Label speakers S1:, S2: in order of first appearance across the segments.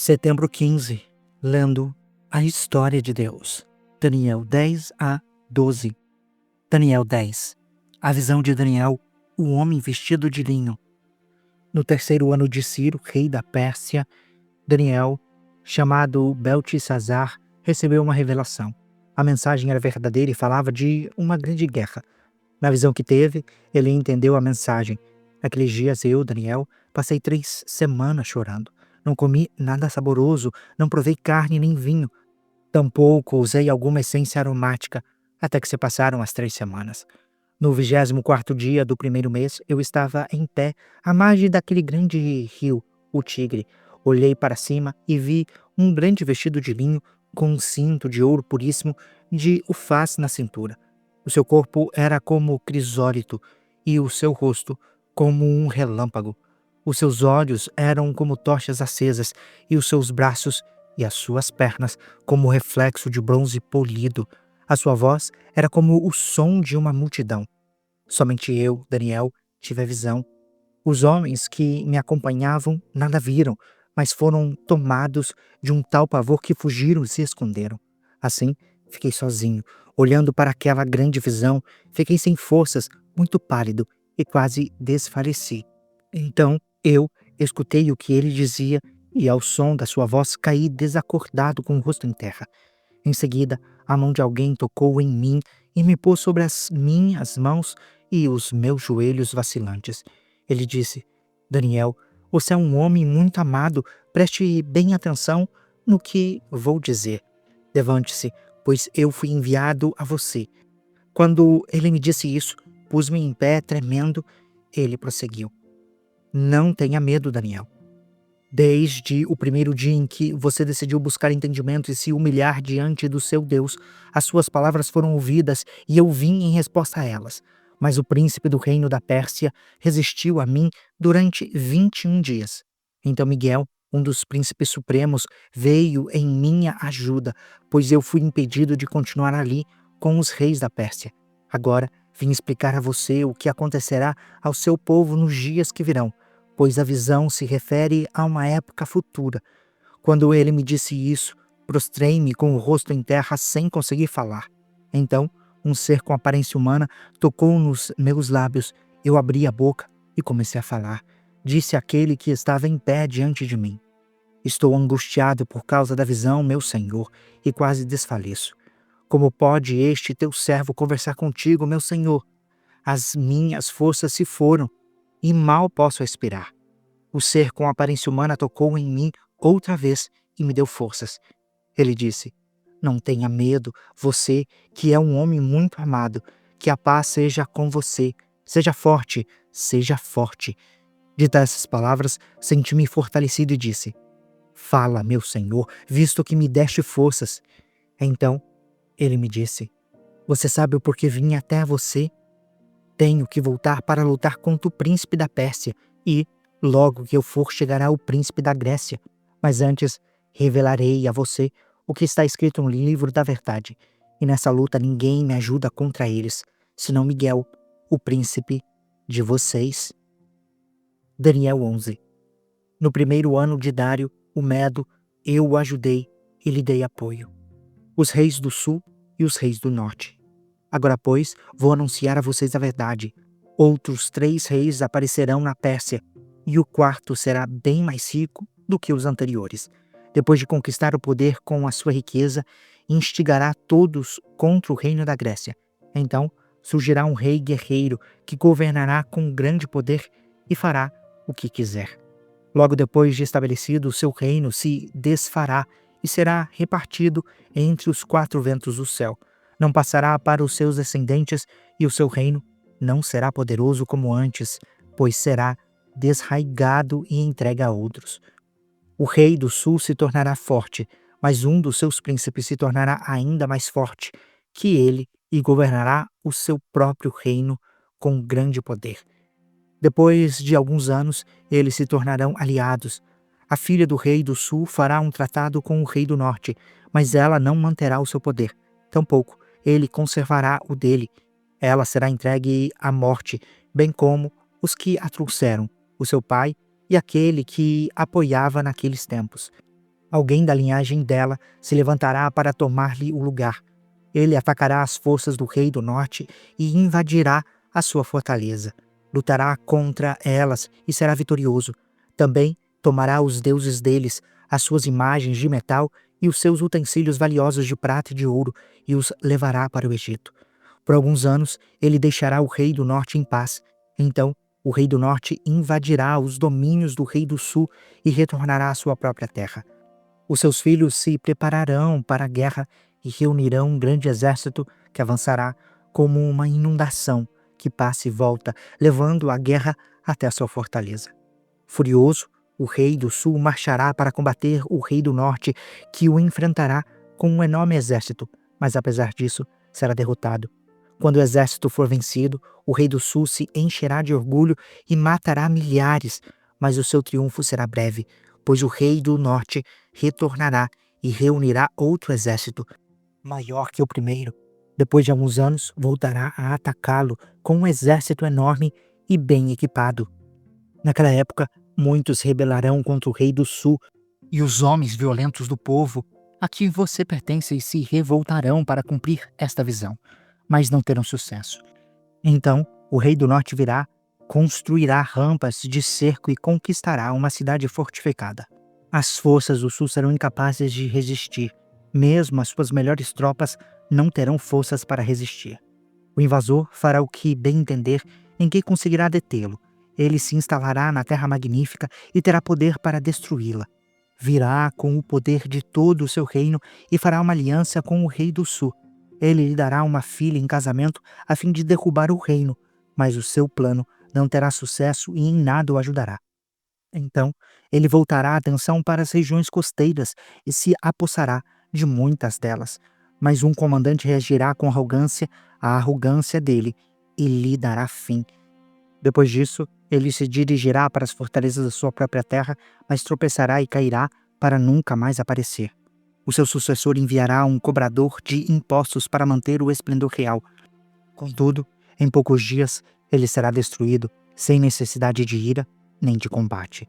S1: Setembro 15, lendo a história de Deus. Daniel 10 a 12. Daniel 10. A visão de Daniel, o homem vestido de linho. No terceiro ano de Ciro, rei da Pérsia, Daniel, chamado Beltesazar, recebeu uma revelação. A mensagem era verdadeira e falava de uma grande guerra. Na visão que teve, ele entendeu a mensagem. Naqueles dias eu, Daniel, passei 3 semanas chorando. Não comi nada saboroso, não provei carne nem vinho. Tampouco usei alguma essência aromática, até que se passaram as 3 semanas. No 24º dia do primeiro mês, eu estava em pé, à margem daquele grande rio, o Tigre. Olhei para cima e vi um grande vestido de linho, com um cinto de ouro puríssimo de ufaz na cintura. O seu corpo era como crisólito e o seu rosto como um relâmpago. Os seus olhos eram como tochas acesas e os seus braços e as suas pernas como reflexo de bronze polido. A sua voz era como o som de uma multidão. Somente eu, Daniel, tive a visão. Os homens que me acompanhavam nada viram, mas foram tomados de um tal pavor que fugiram e se esconderam. Assim, fiquei sozinho, olhando para aquela grande visão, fiquei sem forças, muito pálido e quase desfaleci. Então, eu escutei o que ele dizia e, ao som da sua voz, caí desacordado com o rosto em terra. Em seguida, a mão de alguém tocou em mim e me pôs sobre as minhas mãos e os meus joelhos vacilantes. Ele disse: Daniel, você é um homem muito amado, preste bem atenção no que vou dizer. Levante-se, pois eu fui enviado a você. Quando ele me disse isso, pus-me em pé, tremendo. Ele prosseguiu: Não tenha medo, Daniel. Desde o primeiro dia em que você decidiu buscar entendimento e se humilhar diante do seu Deus, as suas palavras foram ouvidas e eu vim em resposta a elas. Mas o príncipe do reino da Pérsia resistiu a mim durante 21 dias. Então Miguel, um dos príncipes supremos, veio em minha ajuda, pois eu fui impedido de continuar ali com os reis da Pérsia. Agora vim explicar a você o que acontecerá ao seu povo nos dias que virão, pois a visão se refere a uma época futura. Quando ele me disse isso, prostrei-me com o rosto em terra sem conseguir falar. Então, um ser com aparência humana tocou nos meus lábios. Eu abri a boca e comecei a falar. Disse aquele que estava em pé diante de mim: Estou angustiado por causa da visão, meu senhor, e quase desfaleço. Como pode este teu servo conversar contigo, meu senhor? As minhas forças se foram e mal posso respirar. O ser com aparência humana tocou em mim outra vez e me deu forças. Ele disse: Não tenha medo, você que é um homem muito amado, que a paz seja com você. Seja forte, seja forte. Ditas essas palavras, senti-me fortalecido e disse: Fala, meu senhor, visto que me deste forças. Então ele me disse: Você sabe o porquê vim até você? Tenho que voltar para lutar contra o príncipe da Pérsia e, logo que eu for, chegará o príncipe da Grécia. Mas antes, revelarei a você o que está escrito no livro da verdade. E nessa luta ninguém me ajuda contra eles, senão Miguel, o príncipe de vocês. Daniel 11. No primeiro ano de Dário, o Medo, eu o ajudei e lhe dei apoio. Os reis do sul e os reis do norte. Agora, pois, vou anunciar a vocês a verdade. Outros 3 reis aparecerão na Pérsia, e o quarto será bem mais rico do que os anteriores. Depois de conquistar o poder com a sua riqueza, instigará todos contra o reino da Grécia. Então surgirá um rei guerreiro que governará com grande poder e fará o que quiser. Logo depois de estabelecido, o seu reino se desfará e será repartido entre os 4 ventos do céu. Não passará para os seus descendentes e o seu reino não será poderoso como antes, pois será desraigado e entregue a outros. O rei do sul se tornará forte, mas um dos seus príncipes se tornará ainda mais forte que ele e governará o seu próprio reino com grande poder. Depois de alguns anos, eles se tornarão aliados. A filha do rei do sul fará um tratado com o rei do norte, mas ela não manterá o seu poder. Tampouco ele conservará o dele. Ela será entregue à morte, bem como os que a trouxeram, o seu pai e aquele que apoiava naqueles tempos. Alguém da linhagem dela se levantará para tomar-lhe o lugar. Ele atacará as forças do rei do norte e invadirá a sua fortaleza. Lutará contra elas e será vitorioso. Também tomará os deuses deles, as suas imagens de metal e os seus utensílios valiosos de prata e de ouro, e os levará para o Egito. Por alguns anos ele deixará o rei do norte em paz. Então o rei do norte invadirá os domínios do rei do sul e retornará à sua própria terra. Os seus filhos se prepararão para a guerra e reunirão um grande exército que avançará como uma inundação que passa e volta, levando a guerra até a sua fortaleza. Furioso, o rei do sul marchará para combater o rei do norte, que o enfrentará com um enorme exército, mas apesar disso, será derrotado. Quando o exército for vencido, o rei do sul se encherá de orgulho e matará milhares, mas o seu triunfo será breve, pois o rei do norte retornará e reunirá outro exército, maior que o primeiro. Depois de alguns anos, voltará a atacá-lo com um exército enorme e bem equipado. Naquela época, muitos rebelarão contra o rei do sul, e os homens violentos do povo a que você pertence se revoltarão para cumprir esta visão, mas não terão sucesso. Então, o rei do norte virá, construirá rampas de cerco e conquistará uma cidade fortificada. As forças do sul serão incapazes de resistir. Mesmo as suas melhores tropas não terão forças para resistir. O invasor fará o que bem entender, ninguém conseguirá detê-lo. Ele se instalará na terra magnífica e terá poder para destruí-la. Virá com o poder de todo o seu reino e fará uma aliança com o rei do sul. Ele lhe dará uma filha em casamento a fim de derrubar o reino, mas o seu plano não terá sucesso e em nada o ajudará. Então, ele voltará a atenção para as regiões costeiras e se apossará de muitas delas. Mas um comandante reagirá com arrogância à arrogância dele e lhe dará fim. Depois disso, ele se dirigirá para as fortalezas da sua própria terra, mas tropeçará e cairá para nunca mais aparecer. O seu sucessor enviará um cobrador de impostos para manter o esplendor real. Contudo, em poucos dias, ele será destruído, sem necessidade de ira nem de combate.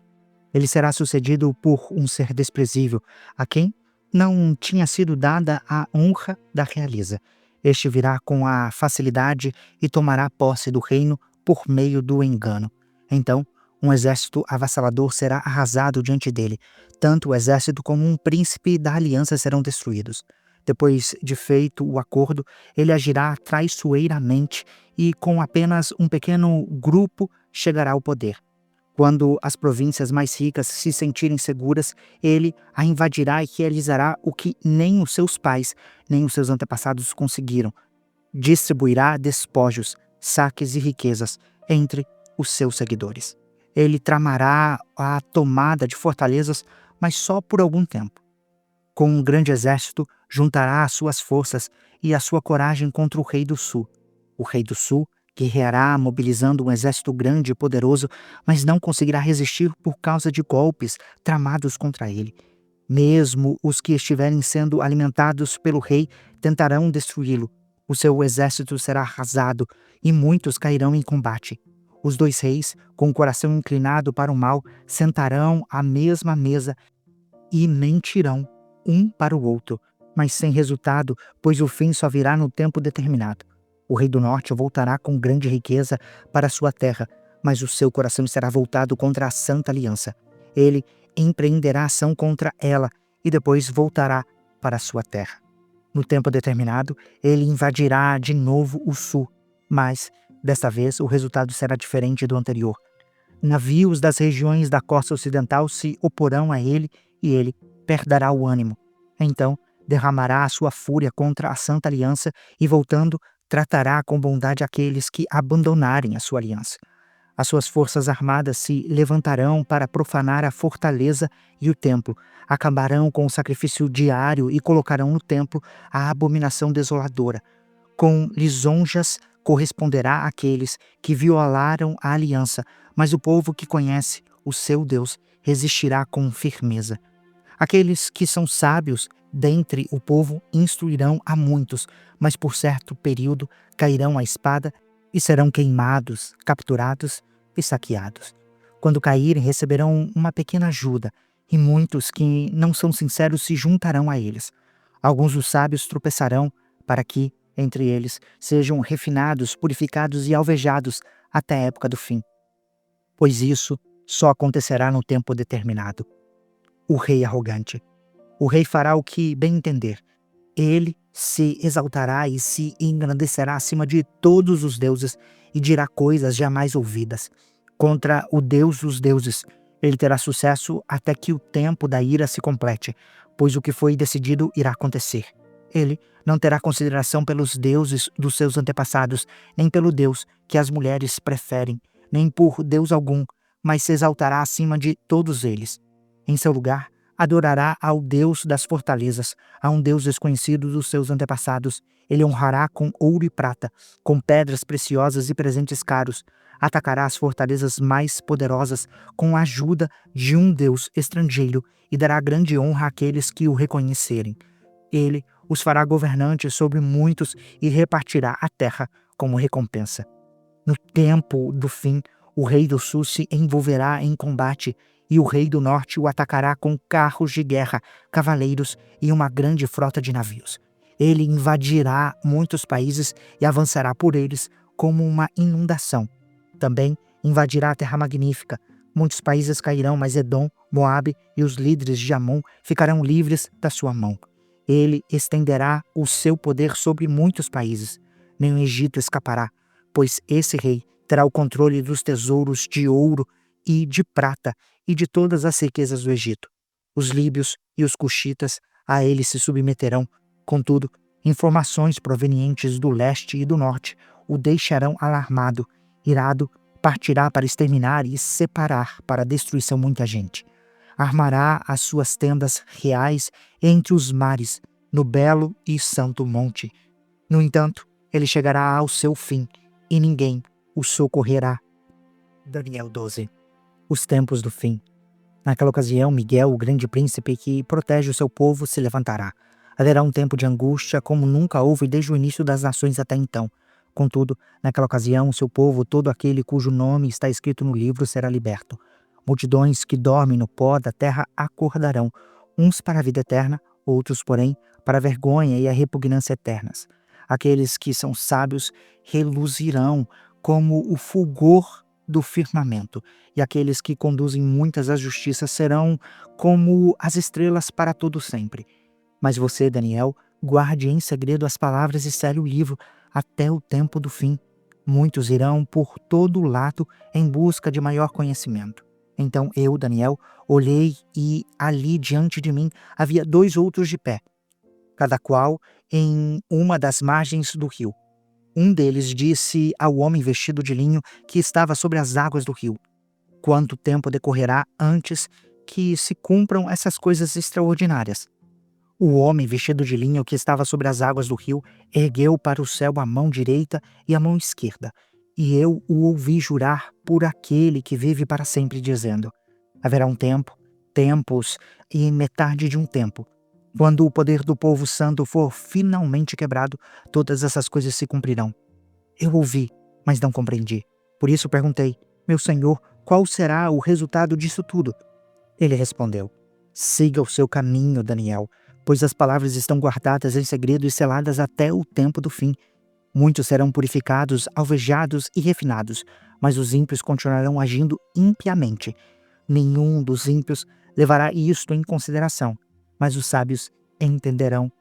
S1: Ele será sucedido por um ser desprezível, a quem não tinha sido dada a honra da realeza. Este virá com a facilidade e tomará posse do reino por meio do engano. Então, um exército avassalador será arrasado diante dele. Tanto o exército como um príncipe da aliança serão destruídos. Depois de feito o acordo, ele agirá traiçoeiramente e com apenas um pequeno grupo chegará ao poder. Quando as províncias mais ricas se sentirem seguras, ele a invadirá e realizará o que nem os seus pais, nem os seus antepassados conseguiram. Distribuirá despojos, saques e riquezas entre os seus seguidores. Ele tramará a tomada de fortalezas, mas só por algum tempo. Com um grande exército, juntará as suas forças e a sua coragem contra o rei do sul. O rei do sul guerreará mobilizando um exército grande e poderoso, mas não conseguirá resistir por causa de golpes tramados contra ele. Mesmo os que estiverem sendo alimentados pelo rei tentarão destruí-lo. O seu exército será arrasado e muitos cairão em combate. Os dois reis, com o coração inclinado para o mal, sentarão à mesma mesa e mentirão um para o outro, mas sem resultado, pois o fim só virá no tempo determinado. O rei do norte voltará com grande riqueza para sua terra, mas o seu coração será voltado contra a Santa Aliança. Ele empreenderá ação contra ela e depois voltará para sua terra. No tempo determinado, ele invadirá de novo o sul, mas, desta vez, o resultado será diferente do anterior. Navios das regiões da costa ocidental se oporão a ele e ele perderá o ânimo. Então, derramará a sua fúria contra a Santa Aliança e, voltando, tratará com bondade aqueles que abandonarem a sua aliança. As suas forças armadas se levantarão para profanar a fortaleza e o templo, acabarão com o sacrifício diário e colocarão no templo a abominação desoladora. Com lisonjas corresponderá àqueles que violaram a aliança, mas o povo que conhece o seu Deus resistirá com firmeza. Aqueles que são sábios dentre o povo instruirão a muitos, mas por certo período cairão à espada e serão queimados, capturados e saqueados. Quando caírem, receberão uma pequena ajuda, e muitos que não são sinceros se juntarão a eles. Alguns dos sábios tropeçarão, para que, entre eles, sejam refinados, purificados e alvejados até a época do fim. Pois isso só acontecerá no tempo determinado. O rei arrogante. O rei fará o que bem entender. Ele se exaltará e se engrandecerá acima de todos os deuses e dirá coisas jamais ouvidas. Contra o Deus dos deuses, ele terá sucesso até que o tempo da ira se complete, pois o que foi decidido irá acontecer. Ele não terá consideração pelos deuses dos seus antepassados, nem pelo Deus que as mulheres preferem, nem por Deus algum, mas se exaltará acima de todos eles. Em seu lugar, adorará ao Deus das fortalezas, a um Deus desconhecido dos seus antepassados. Ele honrará com ouro e prata, com pedras preciosas e presentes caros. Atacará as fortalezas mais poderosas com a ajuda de um Deus estrangeiro e dará grande honra àqueles que o reconhecerem. Ele os fará governantes sobre muitos e repartirá a terra como recompensa. No tempo do fim, o rei do sul se envolverá em combate e o rei do norte o atacará com carros de guerra, cavaleiros e uma grande frota de navios. Ele invadirá muitos países e avançará por eles como uma inundação. Também invadirá a Terra Magnífica. Muitos países cairão, mas Edom, Moabe e os líderes de Amon ficarão livres da sua mão. Ele estenderá o seu poder sobre muitos países. Nem o Egito escapará, pois esse rei terá o controle dos tesouros de ouro e de prata e de todas as riquezas do Egito. Os líbios e os cuxitas a ele se submeterão. Contudo, informações provenientes do leste e do norte o deixarão alarmado, irado, partirá para exterminar e separar para a destruição muita gente. Armará as suas tendas reais entre os mares, no belo e santo monte. No entanto, ele chegará ao seu fim, e ninguém o socorrerá. Daniel 12. Os tempos do fim. Naquela ocasião, Miguel, o grande príncipe que protege o seu povo, se levantará. Haverá um tempo de angústia como nunca houve desde o início das nações até então. Contudo, naquela ocasião, o seu povo, todo aquele cujo nome está escrito no livro, será liberto. Multidões que dormem no pó da terra acordarão, uns para a vida eterna, outros, porém, para a vergonha e a repugnância eternas. Aqueles que são sábios reluzirão como o fulgor do firmamento, e aqueles que conduzem muitas às justiças serão como as estrelas para todo sempre. Mas você, Daniel, guarde em segredo as palavras e sele o livro até o tempo do fim. Muitos irão por todo o lado em busca de maior conhecimento. Então eu, Daniel, olhei e ali diante de mim havia 2 outros de pé, cada qual em uma das margens do rio. Um deles disse ao homem vestido de linho que estava sobre as águas do rio: quanto tempo decorrerá antes que se cumpram essas coisas extraordinárias? O homem vestido de linho que estava sobre as águas do rio ergueu para o céu a mão direita e a mão esquerda, e eu o ouvi jurar por aquele que vive para sempre, dizendo: haverá um tempo, tempos e metade de um tempo. Quando o poder do povo santo for finalmente quebrado, todas essas coisas se cumprirão. Eu ouvi, mas não compreendi. Por isso perguntei: meu senhor, qual será o resultado disso tudo? Ele respondeu: siga o seu caminho, Daniel, pois as palavras estão guardadas em segredo e seladas até o tempo do fim. Muitos serão purificados, alvejados e refinados, mas os ímpios continuarão agindo impiamente. Nenhum dos ímpios levará isto em consideração, mas os sábios entenderão.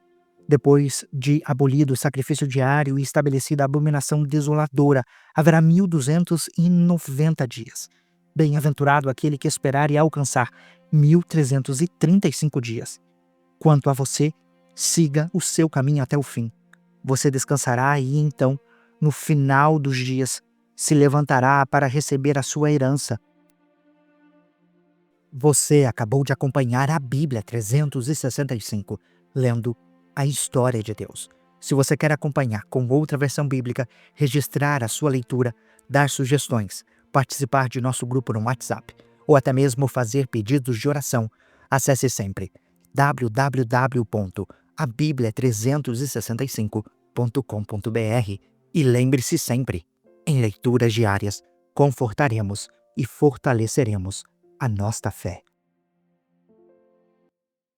S1: Depois de abolido o sacrifício diário e estabelecida a abominação desoladora, haverá 1290 dias. Bem-aventurado aquele que esperar e alcançar 1335 dias. Quanto a você, siga o seu caminho até o fim. Você descansará e então, no final dos dias, se levantará para receber a sua herança. Você acabou de acompanhar a Bíblia 365, lendo a história de Deus. Se você quer acompanhar com outra versão bíblica, registrar a sua leitura, dar sugestões, participar de nosso grupo no WhatsApp, ou até mesmo fazer pedidos de oração, acesse sempre www.abiblia365.com.br e lembre-se sempre, em leituras diárias, confortaremos e fortaleceremos a nossa fé.